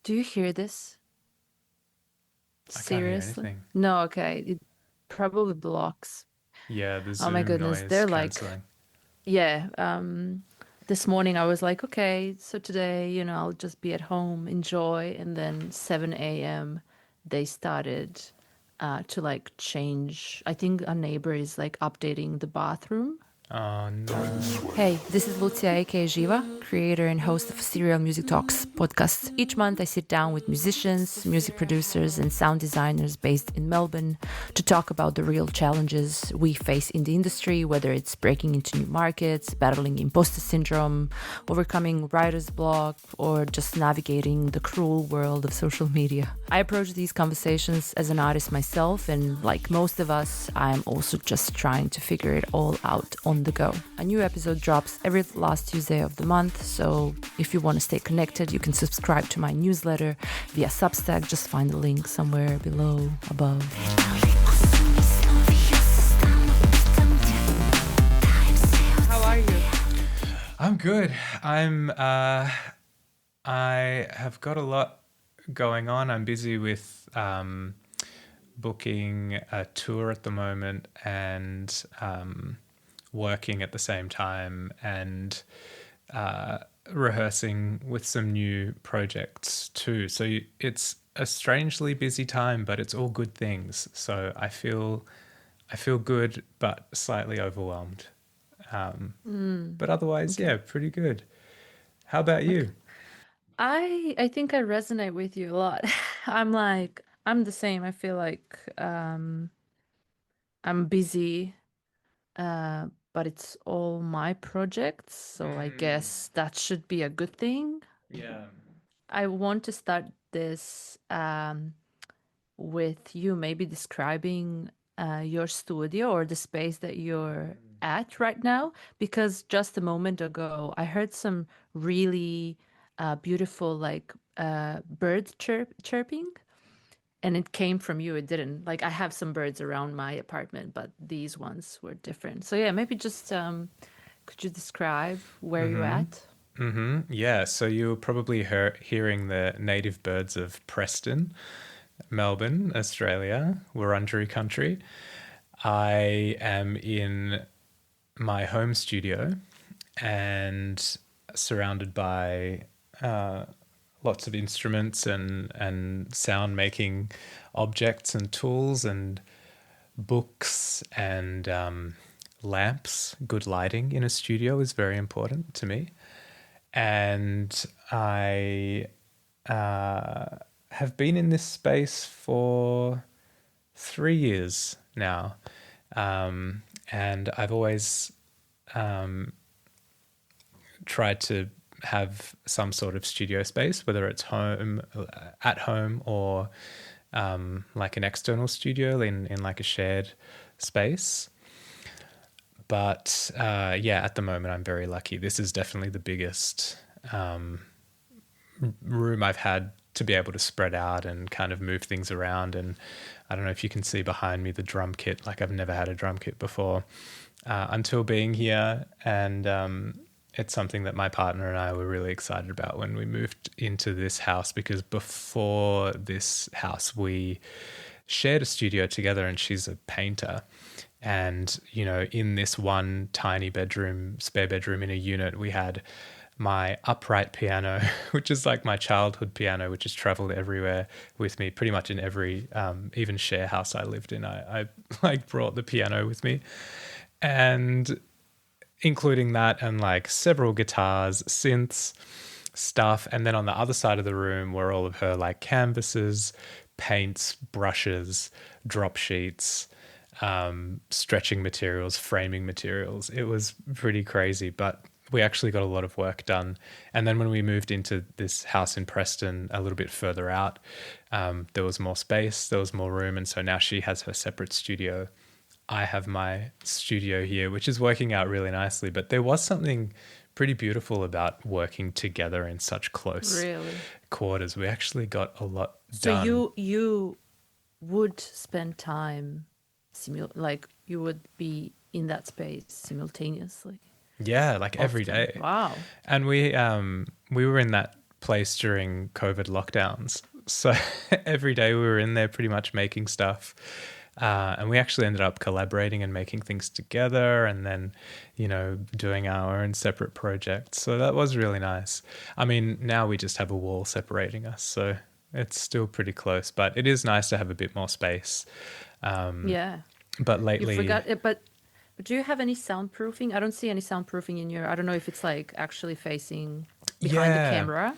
Do you hear this? I can't hear Seriously? anything. No, okay. It probably blocks. Yeah, the Oh my Zoom goodness. noise They're like, cancelling. yeah. This morning I was like, okay, so today, I'll just be at home, enjoy. And then 7 a.m. they started to like change. I think a neighbor is like updating the bathroom. Oh no. Hey, this is Lucia aka Živa, creator and host of Serial Music Talks podcast. Each month I sit down with musicians, music producers, and sound designers based in Melbourne to talk about the real challenges we face in the industry, whether it's breaking into new markets, battling imposter syndrome, overcoming writer's block, or just navigating the cruel world of social media. I approach these conversations as an artist myself, and like most of us, I'm also just trying to figure it all out on the go. A new episode drops every last Tuesday of the month, so if you want to stay connected, you can subscribe to my newsletter via Substack. Just find the link somewhere below, above. How are you? I'm good. I have got a lot going on. I'm busy with booking a tour at the moment and working at the same time and rehearsing with some new projects too. So it's a strangely busy time, but it's all good things. So I feel good, but slightly overwhelmed. But otherwise, Okay. yeah, pretty good. How about Okay. you? I think I resonate with you a lot. I'm the same. I feel like I'm busy, uh, but it's all my projects, so I Mm, guess that should be a good thing. yeah. I want to start this with you maybe describing your studio or the space that you're at right now, because just a moment ago I heard some really beautiful bird chirping, and it came from you. It didn't, like, I have some birds around my apartment, but these ones were different. So yeah, maybe just could you describe where you're at? Yeah, so you're probably hearing the native birds of Preston, Melbourne, Australia, Wurundjeri country. I am in my home studio and surrounded by lots of instruments and sound making objects and tools and books and lamps. Good lighting in a studio is very important to me. And I have been in this space for 3 years now. And I've always tried to have some sort of studio space, whether it's at home, or like an external studio in like a shared space. But yeah, at the moment, I'm very lucky. This is definitely the biggest room I've had to be able to spread out and kind of move things around. And I don't know if you can see behind me the drum kit. Like, I've never had a drum kit before until being here. And it's something that my partner and I were really excited about when we moved into this house, because before this house, we shared a studio together, and she's a painter. And, in this one tiny bedroom, spare bedroom in a unit, we had my upright piano, which is like my childhood piano, which has traveled everywhere with me, pretty much in every, even share house I lived in. I like brought the piano with me, and including that, and like several guitars, synths, stuff. And then on the other side of the room were all of her like canvases, paints, brushes, drop sheets, stretching materials, framing materials. It was pretty crazy, but we actually got a lot of work done. And then when we moved into this house in Preston, a little bit further out, there was more space, there was more room. And so now she has her separate studio. I have my studio here, which is working out really nicely. But there was something pretty beautiful about working together in such close Really? quarters. We actually got a lot So done. you would spend time like you would be in that space simultaneously Yeah, like every often. day. Wow. And we were in that place during COVID lockdowns. So every day we were in there pretty much making stuff. And we actually ended up collaborating and making things together and then, doing our own separate projects. So that was really nice. I mean, now we just have a wall separating us. So it's still pretty close, but it is nice to have a bit more space. Yeah. But You lately, forgot it, but do you have any soundproofing? I don't see any soundproofing in your, I don't know if it's like actually facing behind the yeah, camera.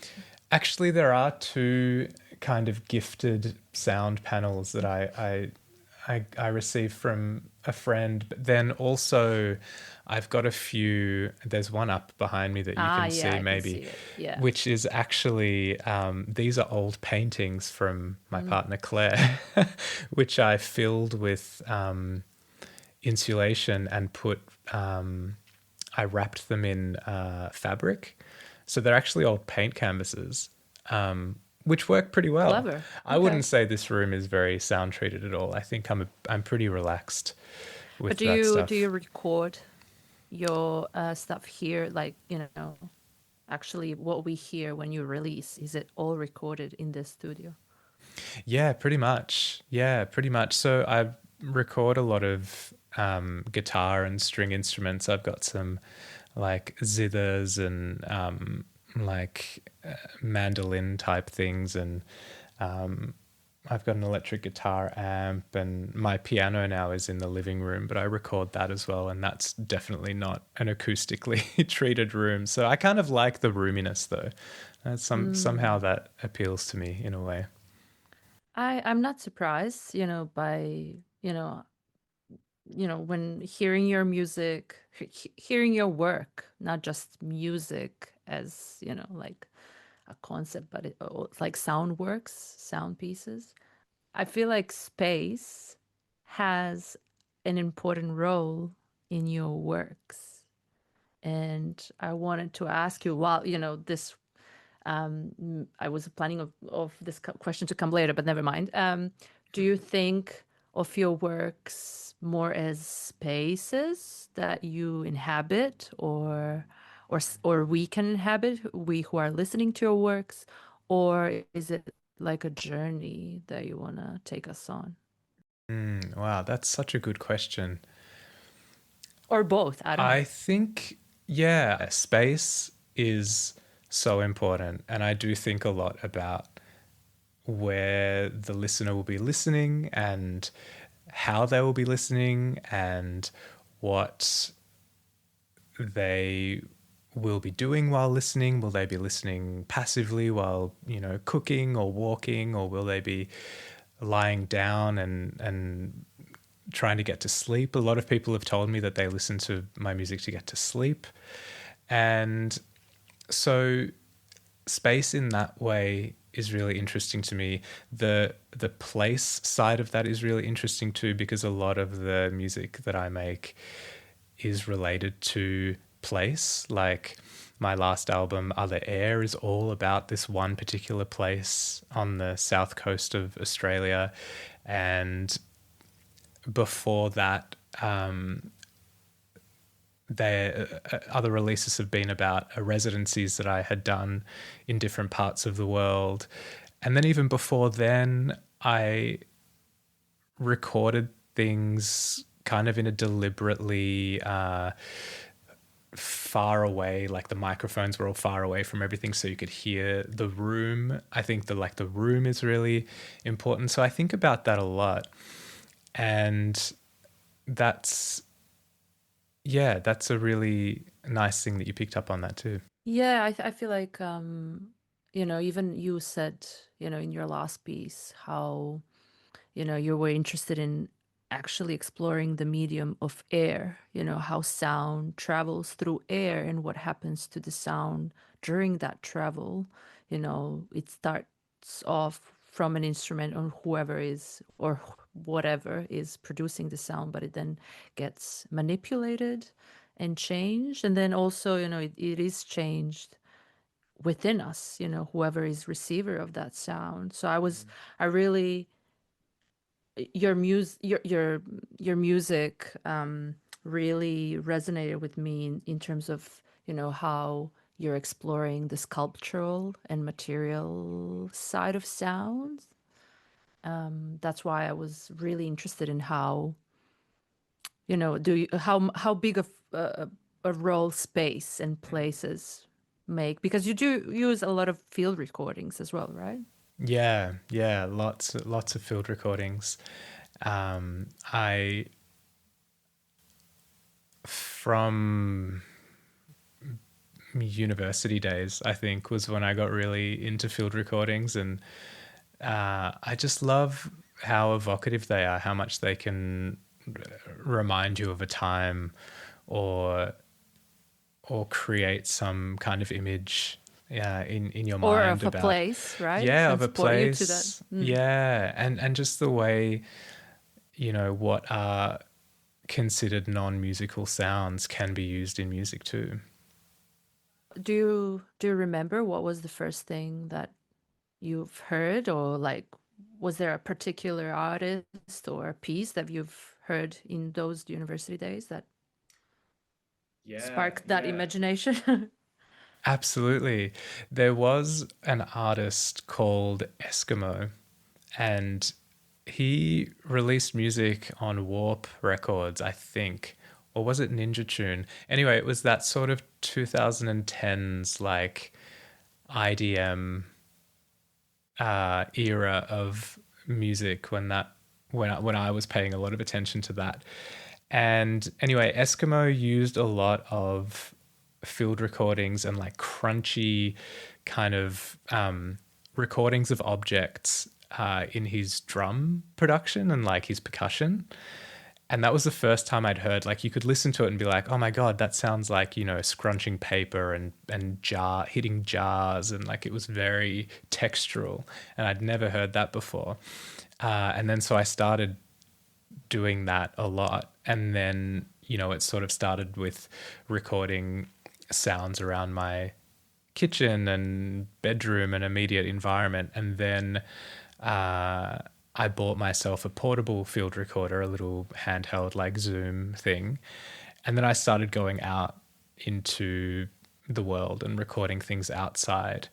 actually, there are two kind of gifted sound panels that I received from a friend, but then also I've got a few. There's one up behind me that you Ah, can yeah, see I can maybe, see it. Yeah. which is actually these are old paintings from my partner Claire, which I filled with insulation and put. I wrapped them in fabric, so they're actually old paint canvases, which work pretty well. Clever. I Okay. wouldn't say this room is very sound treated at all. I think I'm pretty relaxed But with do that you stuff. record your stuff here, like, actually what we hear when you release, is it all recorded in the studio? Yeah, pretty much. Yeah, pretty much. So I record a lot of guitar and string instruments. I've got some like zithers and mandolin type things, and um, I've got an electric guitar amp, and my piano now is in the living room, but I record that as well, and that's definitely not an acoustically treated room. So I kind of like the roominess though. Somehow Mm. that appeals to me in a way. I'm not surprised, by, when hearing your music, hearing your work, not just music as, like a concept, but it's like sound works, sound pieces. I feel like space has an important role in your works. And I wanted to ask you, while, this, I was planning of this question to come later, but never mind. Do you think of your works more as spaces that you inhabit, or we can inhabit, we who are listening to your works, or is it like a journey that you want to take us on, Wow, that's such a good question. or both? I don't I know. think, yeah, space is so important. And I do think a lot about where the listener will be listening and how they will be listening and what they will be doing while listening. Will they be listening passively while, cooking or walking, or will they be lying down and trying to get to sleep? A lot of people have told me that they listen to my music to get to sleep. And so space in that way is really interesting to me. The place side of that is really interesting too, because a lot of the music that I make is related to place. Like my last album, Other Air, is all about this one particular place on the south coast of Australia. And before that, other releases have been about residencies that I had done in different parts of the world. And then even before then, I recorded things kind of in a deliberately far away, like the microphones were all far away from everything so you could hear the room. I think the room is really important. So I think about that a lot. And that's that's a really nice thing that you picked up on that too. Yeah, I feel like, even you said, in your last piece, how, you were interested in actually exploring the medium of air, how sound travels through air and what happens to the sound during that travel. It starts off from an instrument, or whoever is, or whatever is producing the sound, but it then gets manipulated and changed. And then also, it is changed within us, whoever is receiver of that sound. So I really, your music really resonated with me in terms of, how you're exploring the sculptural and material side of sounds. That's why I was really interested in how, how big of a role space and places make, because you do use a lot of field recordings as well, right? Yeah, lots of field recordings. I from university days, I think, was when I got really into field recordings, and I just love how evocative they are, how much they can remind you of a time, or create some kind of image in your Or mind of a about, place, right? yeah, of a Transport you to that. place. Yeah, and just the way, what are considered non-musical sounds can be used in music too. Do you remember what was the first thing that you've heard, or like, was there a particular artist or a piece that you've heard in those university days that Yeah, sparked that yeah. imagination? Absolutely. There was an artist called Eskimo, and he released music on Warp Records, I think. Or was it Ninja Tune? Anyway, it was that sort of 2010s like IDM era of music when I was paying a lot of attention to that. And anyway, Eskimo used a lot of field recordings and like crunchy kind of recordings of objects in his drum production and like his percussion. And that was the first time I'd heard, like, you could listen to it and be like, oh my God, that sounds like, scrunching paper and hitting jars. And like, it was very textural. And I'd never heard that before. And then so I started doing that a lot. And then, it sort of started with recording sounds around my kitchen and bedroom and immediate environment. And then I bought myself a portable field recorder, a little handheld like Zoom thing. And then I started going out into the world and recording things outside.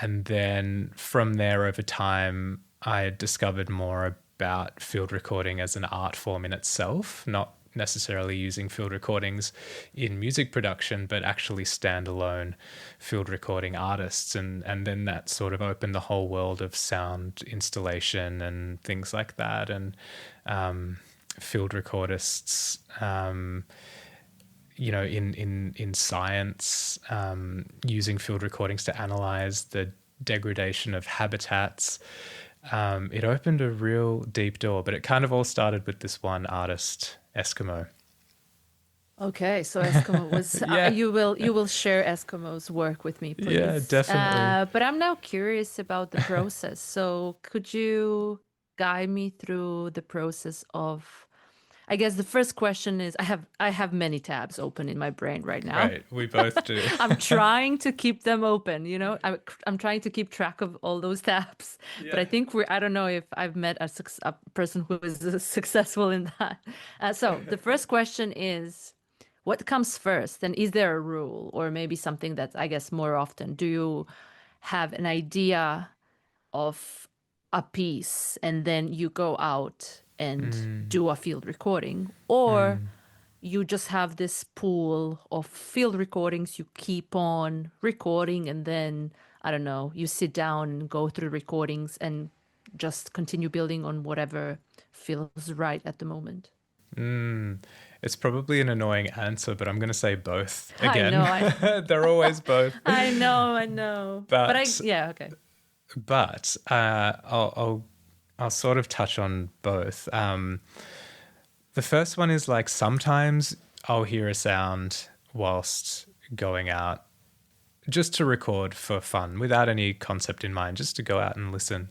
And then from there, over time, I discovered more about field recording as an art form in itself, not necessarily using field recordings in music production, but actually standalone field recording artists. And then that sort of opened the whole world of sound installation and things like that. And field recordists, in science, using field recordings to analyze the degradation of habitats. It opened a real deep door, but it kind of all started with this one artist, Eskimo. Okay, so Eskimo was Yeah, you will share Eskimo's work with me, yeah, please. definitely. But I'm now curious about the process. So could you guide me through the process of, I guess the first question is, I have many tabs open in my brain right now. Great, we both do. I'm trying to keep them open, I'm trying to keep track of all those tabs. But Yeah. I think I don't know if I've met a person who is successful in that. So the first question is, what comes first? And is there a rule, or maybe something that I guess more often? Do you have an idea of a piece and then you go out and Mm, do a field recording? Or mm, you just have this pool of field recordings you keep on recording, and then, I don't know, you sit down and go through recordings and just continue building on whatever feels right at the moment? mm. It's probably an annoying answer, but I'm going to say both I know, again. They're always both. I know. But But yeah, okay. I'll sort of touch on both. The first one is like sometimes I'll hear a sound whilst going out just to record for fun without any concept in mind, just to go out and listen.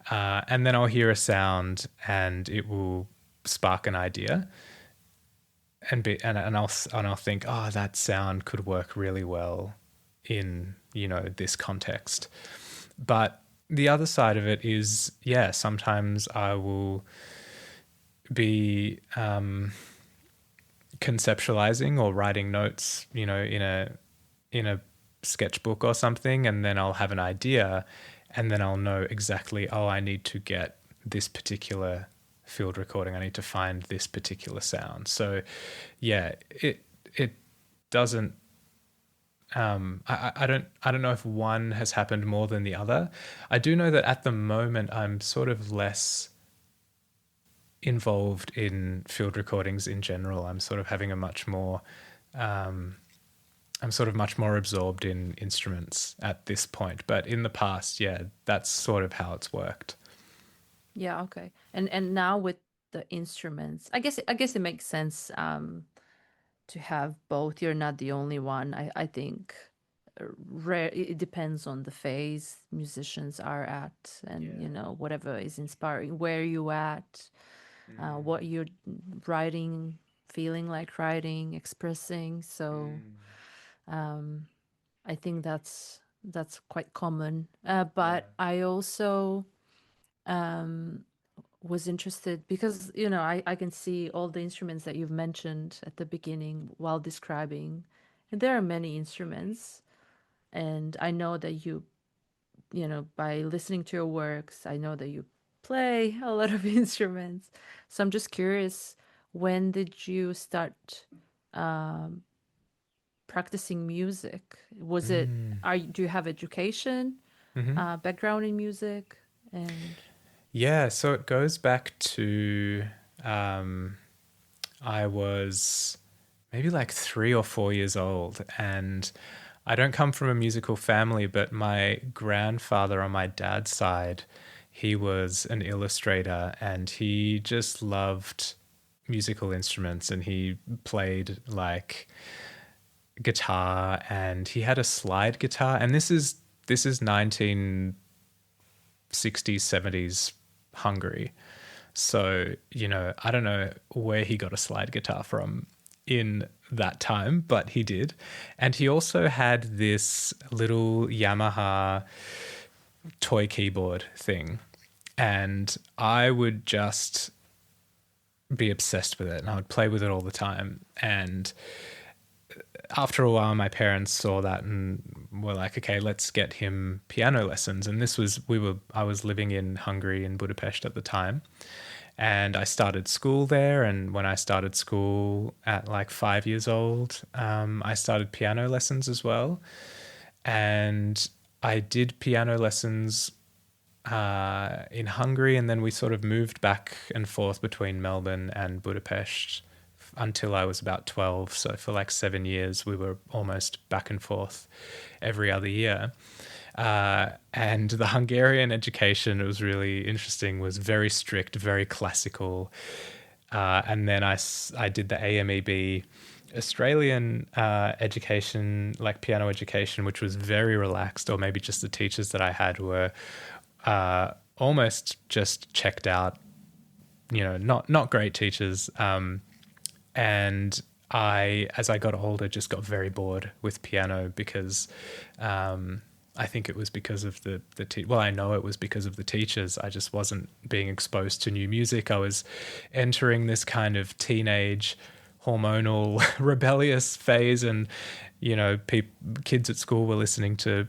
And then I'll hear a sound and it will spark an idea and I'll think, oh, that sound could work really well in, this context. But the other side of it is, yeah, sometimes I will be conceptualizing or writing notes, in a sketchbook or something, and then I'll have an idea, and then I'll know exactly, oh, I need to get this particular field recording. I need to find this particular sound. So yeah, it doesn't I don't know if one has happened more than the other. I do know that at the moment I'm sort of less involved in field recordings in general. I'm sort of having a much more I'm sort of much more absorbed in instruments at this point. But in the past, yeah, that's sort of how it's worked. Yeah, okay. And now with the instruments, I guess it makes sense to have both. You're not the only one. I think rare it depends on the phase musicians are at, and whatever is inspiring, where you at, what you're writing, feeling like writing, expressing. So I think that's quite common. But I also was interested because I can see all the instruments that you've mentioned at the beginning while describing, and there are many instruments. And I know that by listening to your works, I know that you play a lot of instruments. So I'm just curious, when did you start practicing music? Was it, do you have education, background in music? And Yeah, so it goes back to I was maybe like 3 or 4 years old, and I don't come from a musical family, but my grandfather on my dad's side, he was an illustrator, and he just loved musical instruments, and he played like guitar, and he had a slide guitar, and this is 1960s, 70s Hungary. So, I don't know where he got a slide guitar from in that time, but he did. And he also had this little Yamaha toy keyboard thing. And I would just be obsessed with it, and I would play with it all the time. And after a while, my parents saw that and were like, okay, let's get him piano lessons. And I was living in Hungary, in Budapest at the time. And I started school there. And when I started school at like 5 years old, I started piano lessons as well. And I did piano lessons in Hungary. And then we sort of moved back and forth between Melbourne and Budapest until I was about 12. So for like 7 years, we were almost back and forth every other year. And the Hungarian education, it was really interesting, was very strict, very classical. And then I did the AMEB Australian education, like piano education, which was very relaxed, or maybe just the teachers that I had were almost just checked out, not great teachers. And as I got older, just got very bored with piano because I think it was because of I know it was because of the teachers. I just wasn't being exposed to new music. I was entering this kind of teenage hormonal rebellious phase, and kids at school were listening to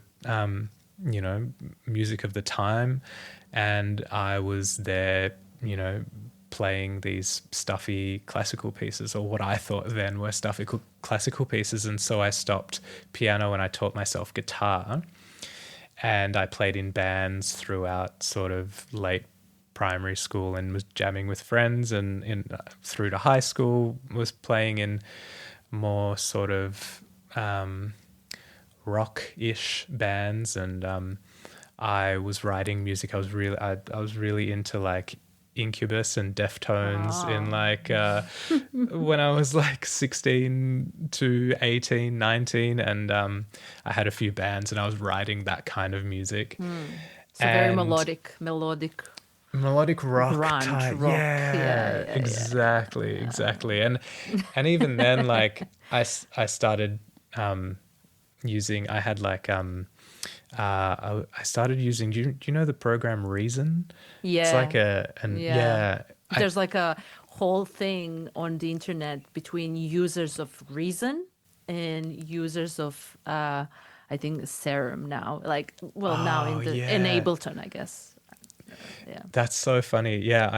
music of the time, and I was there playing these stuffy classical pieces, or what I thought then were stuffy classical pieces. And so I stopped piano and I taught myself guitar, and I played in bands throughout sort of late primary school and was jamming with friends, and through to high school was playing in more sort of rock-ish bands, and I was writing music. I was really into like Incubus and Deftones in like when I was like 16 to 18, 19, and I had a few bands and I was writing that kind of music. So very melodic rock grunge type. rock. Yeah, exactly. And even then, like I started using. I had like I started using. Do you know the program Reason? Yeah. It's like There's like a whole thing on the internet between users of Reason and users of I think Serum now, like, well, now Oh in yeah, Ableton, I guess. Yeah. that's so funny. Yeah,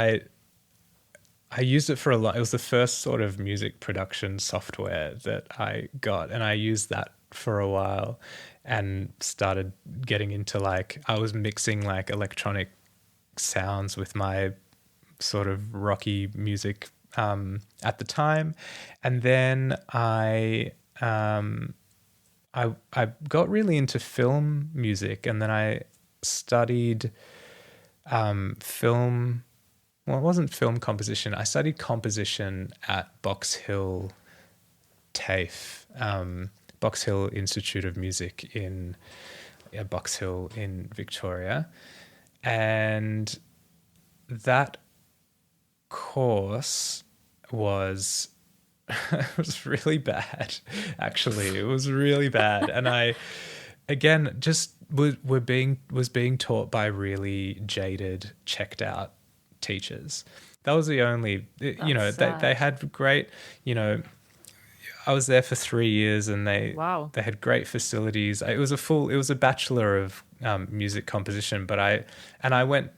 I used it for a lot. It was the first sort of music production software that I got, and I used that for a while and started getting into, like, I was mixing like electronic sounds with my sort of rocky music at the time. And then I got really into film music, and then I studied film. Well, it wasn't film composition. I studied composition at Box Hill TAFE, Box Hill Institute of Music in Box Hill in Victoria. And that course was it was really bad. Actually, it was really bad. And I, again, just was being taught by really jaded, checked out teachers. That was the only, That's they sad. had great, I was there for 3 years, and Wow. they had great facilities. It was a bachelor of music composition, but I went,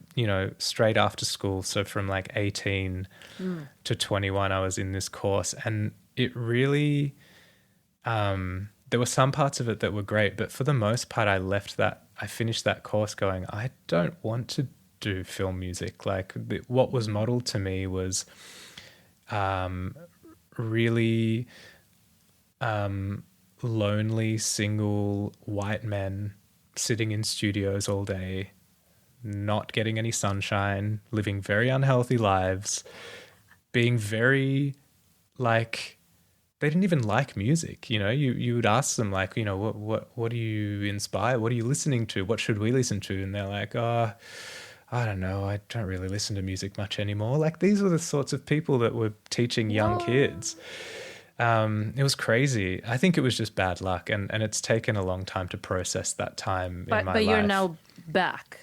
straight after school. So from like 18 to 21, I was in this course, and it really, there were some parts of it that were great, but for the most part, I finished that course going, I don't want to do film music. Like, what was modeled to me was really lonely, single white men sitting in studios all day, not getting any sunshine, living very unhealthy lives, being very, like, they didn't even like music. You would ask them, like, what do you inspire? What are you listening to? What should we listen to? And they're like, oh, I don't know. I don't really listen to music much anymore. Like, these were the sorts of people that were teaching young kids. It was crazy. I think it was just bad luck, and it's taken a long time to process that time in my But you're life. now back,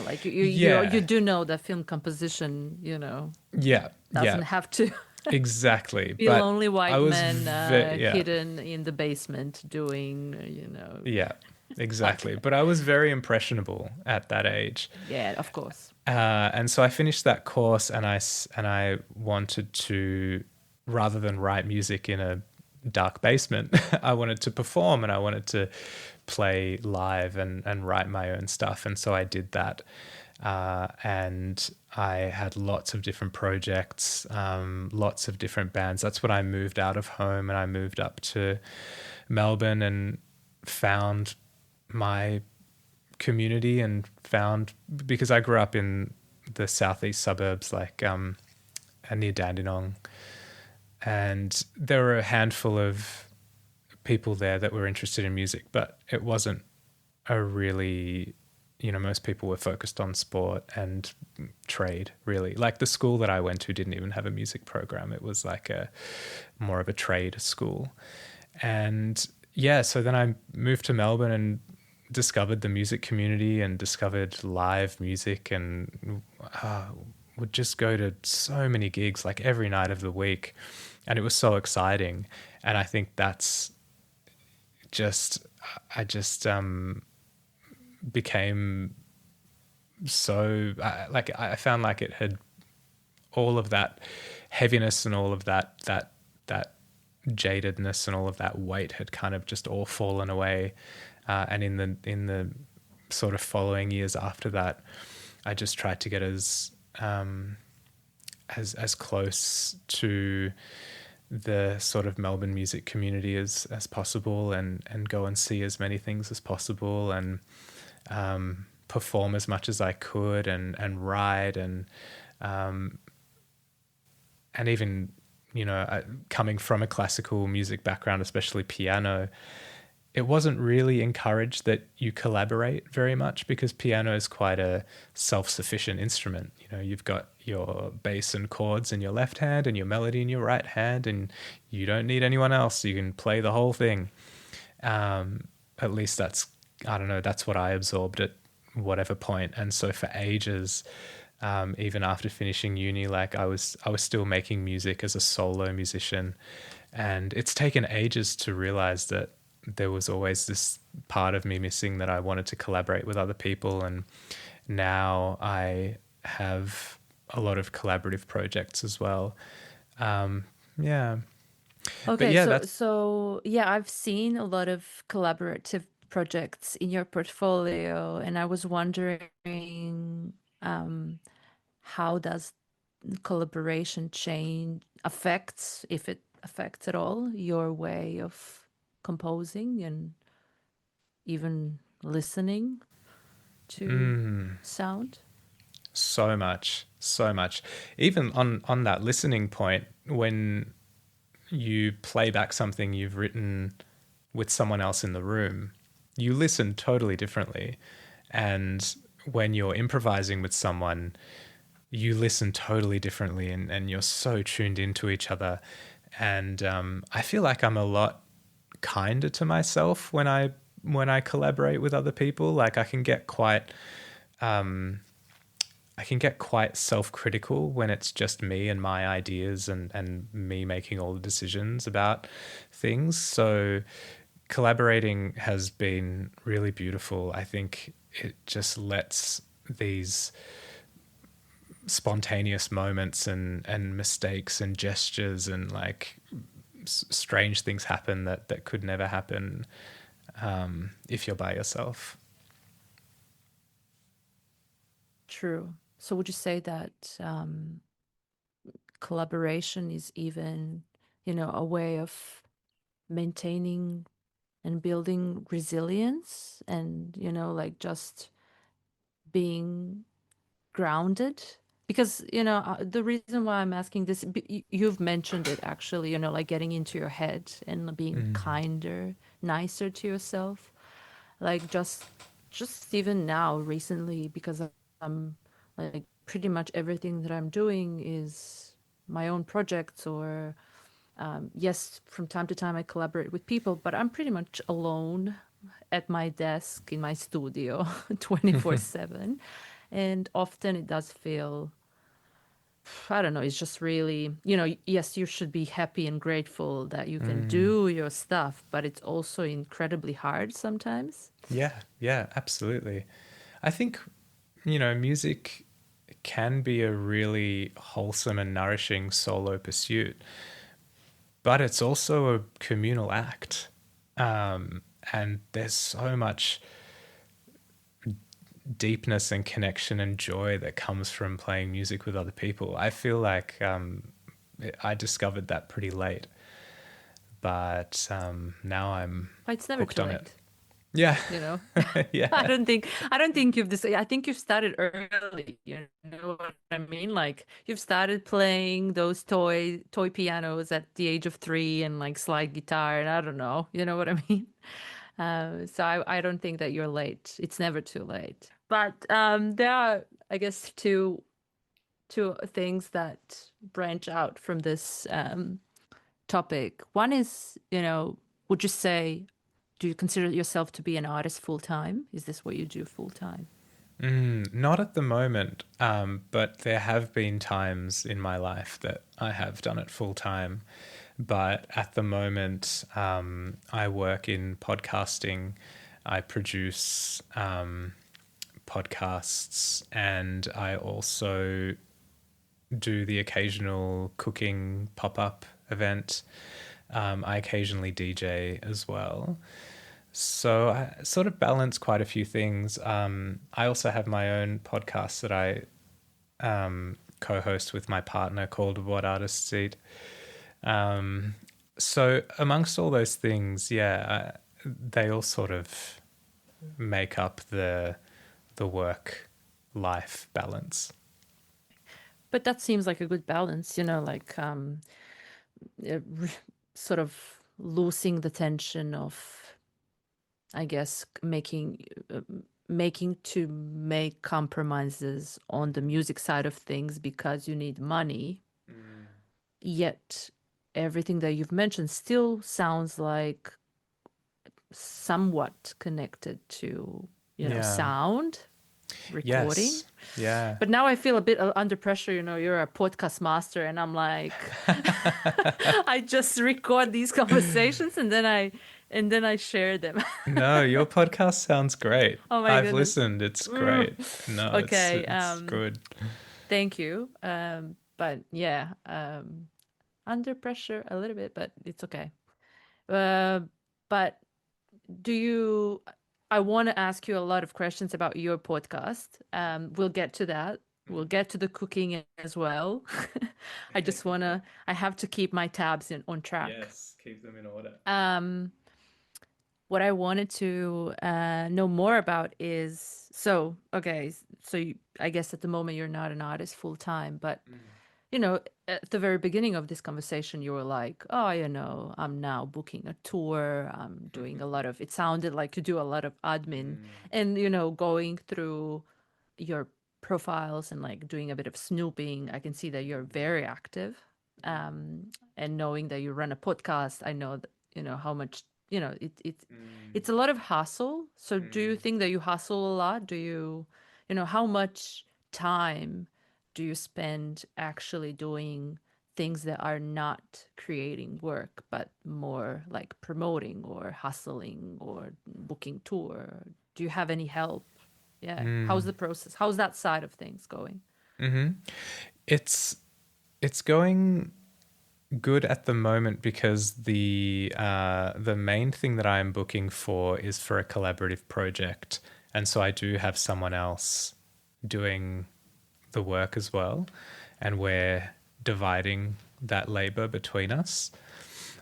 like Yeah. you do know that film composition, Yeah, doesn't yeah, have to exactly. be But lonely I white was, men yeah, hidden in the basement doing, yeah, exactly. Okay. But I was very impressionable at that age. Yeah, of course. And so I finished that course, and I wanted to, rather than write music in a dark basement, I wanted to perform, and I wanted to play live and write my own stuff. And so I did that. And I had lots of different projects, lots of different bands. That's when I moved out of home, and I moved up to Melbourne and found my community, and because I grew up in the southeast suburbs, like near Dandenong, and there were a handful of people there that were interested in music, but it wasn't a really, most people were focused on sport and trade, really. Like, the school that I went to didn't even have a music program. It was like more of a trade school. And yeah, so then I moved to Melbourne and discovered the music community and discovered live music, and would just go to so many gigs, like every night of the week. And it was so exciting. And I think that's I just became so, I found like it had all of that heaviness and all of that jadedness and all of that weight had kind of just all fallen away. And in the sort of following years after that, I just tried to get as close to the sort of Melbourne music community as possible, and go and see as many things as possible, and perform as much as I could, and write, and even, coming from a classical music background, especially piano, it wasn't really encouraged that you collaborate very much, because piano is quite a self-sufficient instrument. You've got your bass and chords in your left hand and your melody in your right hand, and you don't need anyone else. You can play the whole thing. At least that's what I absorbed at whatever point. And so for ages, even after finishing uni, like I was still making music as a solo musician. And it's taken ages to realize that there was always this part of me missing, that I wanted to collaborate with other people. And now I have a lot of collaborative projects as well. Yeah. But Okay, yeah, so that's yeah, I've seen a lot of collaborative projects in your portfolio, and I was wondering, how does collaboration change affects, if it affects at all, your way of composing and even listening to sound? so much, so much. Even on that listening point, when you play back something you've written with someone else in the room, you listen totally differently. And when you're improvising with someone, you listen totally differently, and you're so tuned into each other. And I feel like I'm a lot kinder to myself when I collaborate with other people. Like I can get quite self-critical when it's just me and my ideas, and me making all the decisions about things. So collaborating has been really beautiful. I think it just lets these spontaneous moments and mistakes and gestures and like strange things happen that could never happen if you're by yourself. True. So would you say that collaboration is even, a way of maintaining and building resilience and, like just being grounded? Because, the reason why I'm asking this, you've mentioned it actually, like getting into your head and being kinder, nicer to yourself. Like just even now recently, because I'm like pretty much everything that I'm doing is my own projects, or yes, from time to time I collaborate with people, but I'm pretty much alone at my desk in my studio 24/7. And often it does feel, I don't know, it's just really, yes, you should be happy and grateful that you can do your stuff, but it's also incredibly hard sometimes. Yeah, yeah, absolutely. I think, music can be a really wholesome and nourishing solo pursuit, but it's also a communal act. And there's so much deepness and connection and joy that comes from playing music with other people. I feel like I discovered that pretty late, but now I'm But it's never hooked too on it. late, Yeah, you know? I yeah. don't think you've decided. I think you've started early. You know what I mean? Like you've started playing those toy pianos at the age of 3 and like slide guitar, and I don't know. You know what I mean? So I don't think that you're late. It's never too late. But there are, I guess, two things that branch out from this topic. One is, would you say, do you consider yourself to be an artist full time? Is this what you do full time? Not at the moment, but there have been times in my life that I have done it full time. But at the moment, I work in podcasting. I produce podcasts, and I also do the occasional cooking pop-up event. I occasionally DJ as well. So I sort of balance quite a few things. I also have my own podcast that I co-host with my partner called What Artists Eat. So amongst all those things, yeah, they all sort of make up the work life balance. But that seems like a good balance, like uh, r- sort of losing the tension of, I guess, uh, making to make compromises on the music side of things because you need money. Yet everything that you've mentioned still sounds like somewhat connected to, Yeah. sound recording. Yes. Yeah. But now I feel a bit under pressure. You're a podcast master, and I'm like, I just record these conversations, and then and then I share them. No, your podcast sounds great. Oh my I've goodness. listened. It's great. No, Okay. it's good. Thank you. But yeah, under pressure a little bit, but it's okay. Uh, but do you, I want to ask you a lot of questions about your podcast. We'll get to that. We'll get to the cooking as well. I just want to, I have to keep my tabs on track. Yes, keep them in order. What I wanted to know more about is, so, okay, so I guess at the moment you're not an artist full time, but you know, at the very beginning of this conversation, you were like, oh, you know, I'm now booking a tour. I'm doing a lot of, it sounded like you do a lot of admin and, you know, going through your profiles and like doing a bit of snooping. I can see that you're very active. And knowing that you run a podcast, I know that, you know, how much, you know, it's a lot of hustle. So do you think that you hustle a lot? Do you, you know, how much time do you spend actually doing things that are not creating work, but more like promoting or hustling or booking tour? Do you have any help? Yeah. How's the process? How's that side of things going? It's it's going good at the moment because the main thing that I'm booking for is for a collaborative project, and so I do have someone else doing the work as well, and we're dividing that labor between us.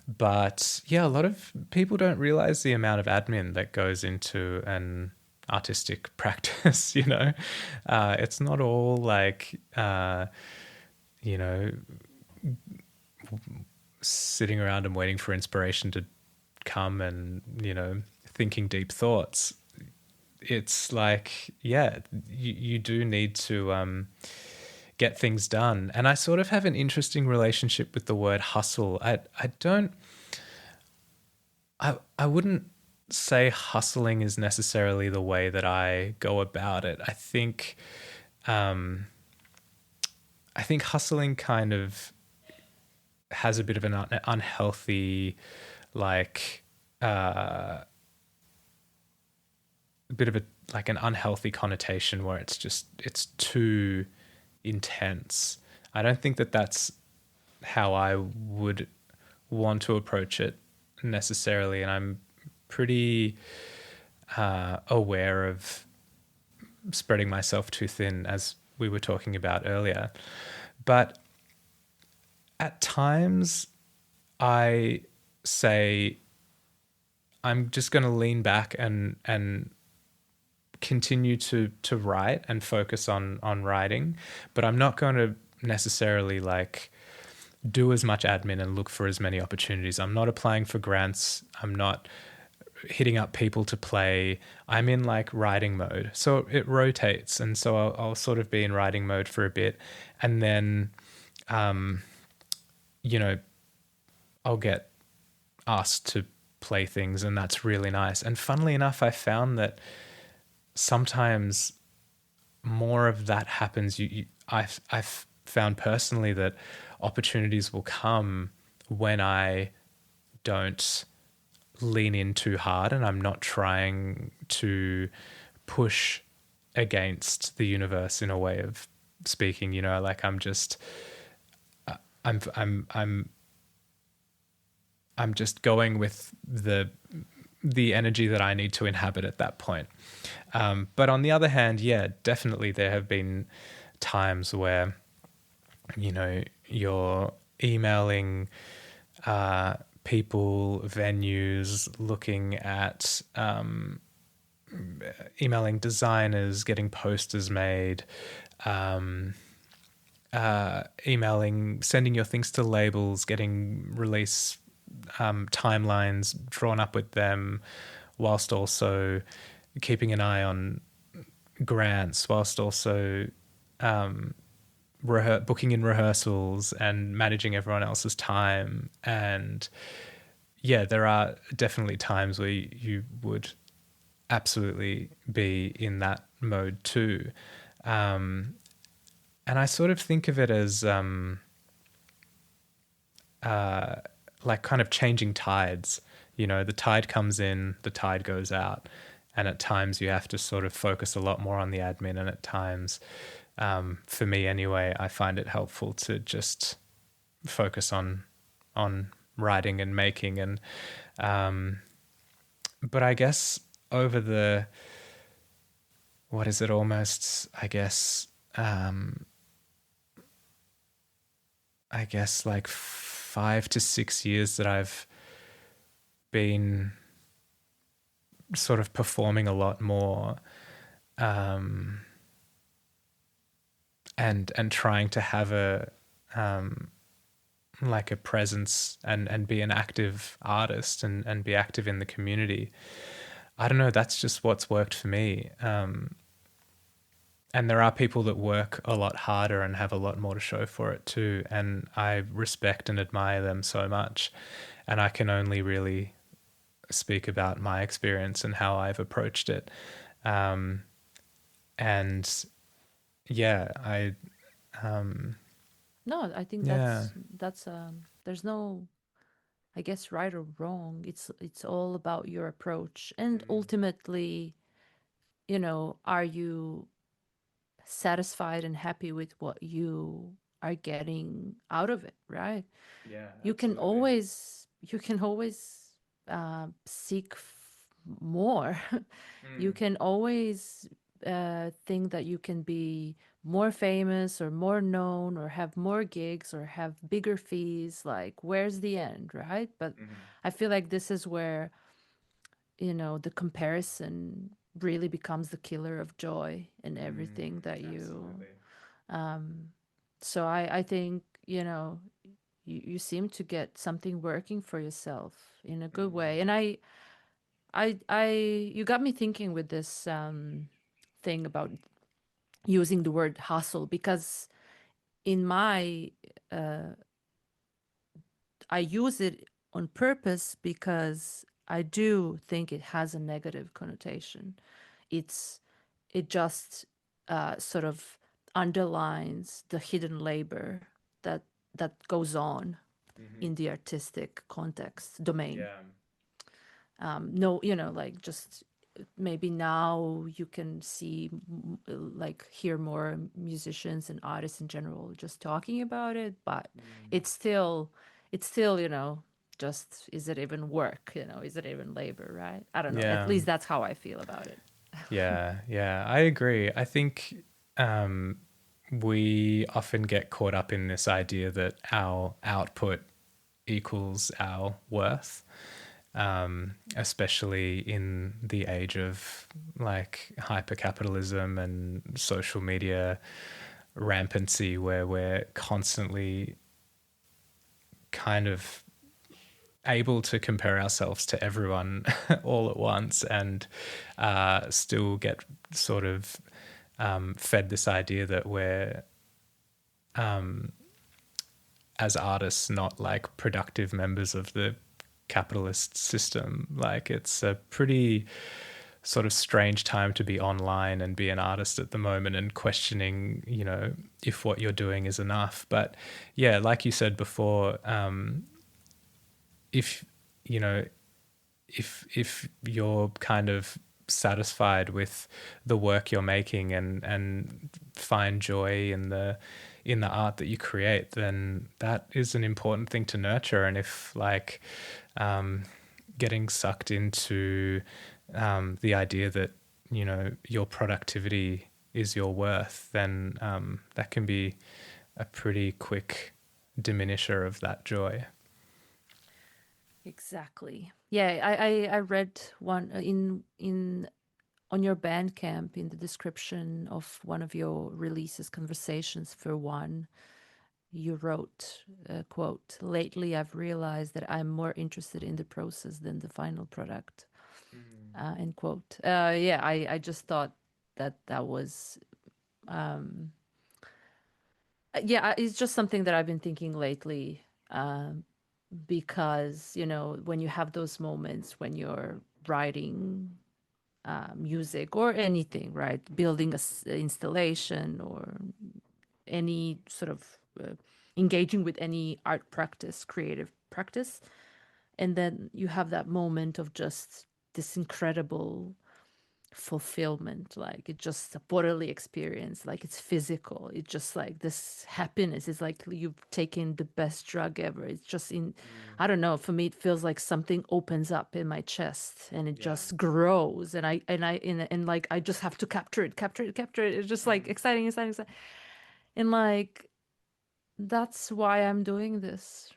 But yeah, a lot of people don't realize the amount of admin that goes into an artistic practice, you know. It's not all like, you know, sitting around and waiting for inspiration to come and, you know, thinking deep thoughts. It's like, yeah, you do need to get things done. And I sort of have an interesting relationship with the word hustle. I wouldn't say hustling is necessarily the way that I go about it. I think hustling kind of has a bit of an unhealthy, like, a bit of a like an unhealthy connotation where it's too intense. I don't think that that's how I would want to approach it necessarily, and I'm pretty aware of spreading myself too thin, as we were talking about earlier. But at times I say I'm just going to lean back and continue to write and focus on writing, but I'm not going to necessarily like do as much admin and look for as many opportunities. I'm not applying for grants. I'm not hitting up people to play. I'm in like writing mode. So it rotates. And so I'll sort of be in writing mode for a bit. And then, you know, I'll get asked to play things, and that's really nice. And funnily enough, I found that sometimes more of that happens. I've found personally that opportunities will come when I don't lean in too hard and I'm not trying to push against the universe, in a way of speaking, you know, like I'm just going with the energy that I need to inhabit at that point. But on the other hand, yeah, definitely there have been times where, you know, you're emailing people, venues, looking at emailing designers, getting posters made, emailing, sending your things to labels, getting release timelines drawn up with them, whilst also keeping an eye on grants, whilst also booking in rehearsals and managing everyone else's time. And yeah, there are definitely times where you would absolutely be in that mode too. And I sort of think of it as like kind of changing tides. the tide comes in, the tide goes out. And at times you have to sort of focus a lot more on the admin. And at times, for me anyway, I find it helpful to just focus on writing and making. And but I guess over the, what is it, almost, I guess like 5 to 6 years that I've been sort of performing a lot more, and trying to have a like a presence and be an active artist and be active in the community. I don't know, that's just what's worked for me. And there are people that work a lot harder and have a lot more to show for it too. And I respect and admire them so much. And I can only really speak about my experience and how I've approached it. And yeah, No, I think yeah. that's there's no, I guess, right or wrong. It's all about your approach, and ultimately, are you satisfied and happy with what you are getting out of it, right? Yeah, You can absolutely. always seek more. You Mm, can always think that you can be more famous or more known or have more gigs or have bigger fees. Like, where's the end, right? But mhm. I feel like this is where, the comparison really becomes the killer of joy in everything that you. Absolutely. So I think, you seem to get something working for yourself in a good way. And you got me thinking with this thing about using the word hustle, because in my I use it on purpose because I do think it has a negative connotation. It's it just sort of underlines the hidden labor that goes on Hmm. in the artistic context domain. Yeah. No, like, just maybe now you can see, like, hear more musicians and artists in general just talking about it, but Mm. it's still it's still just, is it even work, is it even labor, right? I don't know, at Yeah. least that's how I feel about it. Yeah. Yeah. I agree. I think um, we often get caught up in this idea that our output equals our worth, especially in the age of like hypercapitalism and social media rampancy, where we're constantly kind of able to compare ourselves to everyone all at once and still get sort of fed this idea that we're, as artists, not like productive members of the capitalist system. Like, it's a pretty sort of strange time to be online and be an artist at the moment and questioning, if what you're doing is enough. But yeah, like you said before, if you know if you're kind of satisfied with the work you're making and find joy in the art that you create, then that is an important thing to nurture. And if like getting sucked into the idea that your productivity is your worth, then that can be a pretty quick diminisher of that joy. Exactly. Yeah, I read one in on your Bandcamp, in the description of one of your releases, Conversations for One, you wrote, quote, "Lately I've realized that I'm more interested in the process than the final product," end quote. Yeah, I just thought that was, yeah, it's just something that I've been thinking lately, because, when you have those moments when you're writing music or anything, right? Building a installation or any sort of engaging with any art practice, creative practice. and then you have that moment of just this incredible fulfillment, like it's just a bodily experience, like it's physical, it's just like this happiness is like you've taken the best drug ever. It's just in, I don't know, for me it feels like something opens up in my chest and it just grows, and like I just have to capture it. It's just like exciting. And like that's why I'm doing this.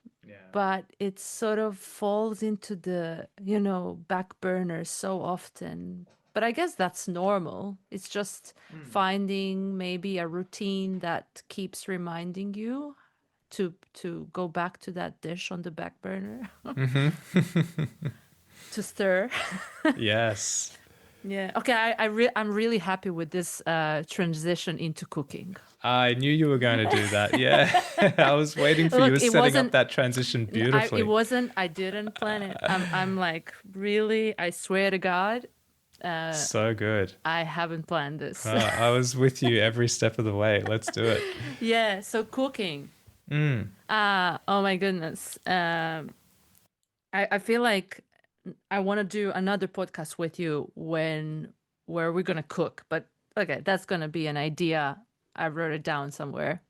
But it sort of falls into the, back burner so often. But I guess that's normal. It's just finding maybe a routine that keeps reminding you to go back to that dish on the back burner to stir. Yes. Yeah. Okay. I'm really happy with this transition into cooking. I knew you were going to do that. Yeah. I was waiting for you. You Look, were it setting up wasn't. that transition beautifully. It wasn't. I didn't plan it. I'm like, really. I swear to God, So good. I haven't planned this. I was with you every step of the way. Let's do it. Yeah. So cooking. Oh my goodness. I feel like I want to do another podcast with you where we're gonna cook. But okay, that's gonna be an idea. I wrote it down somewhere,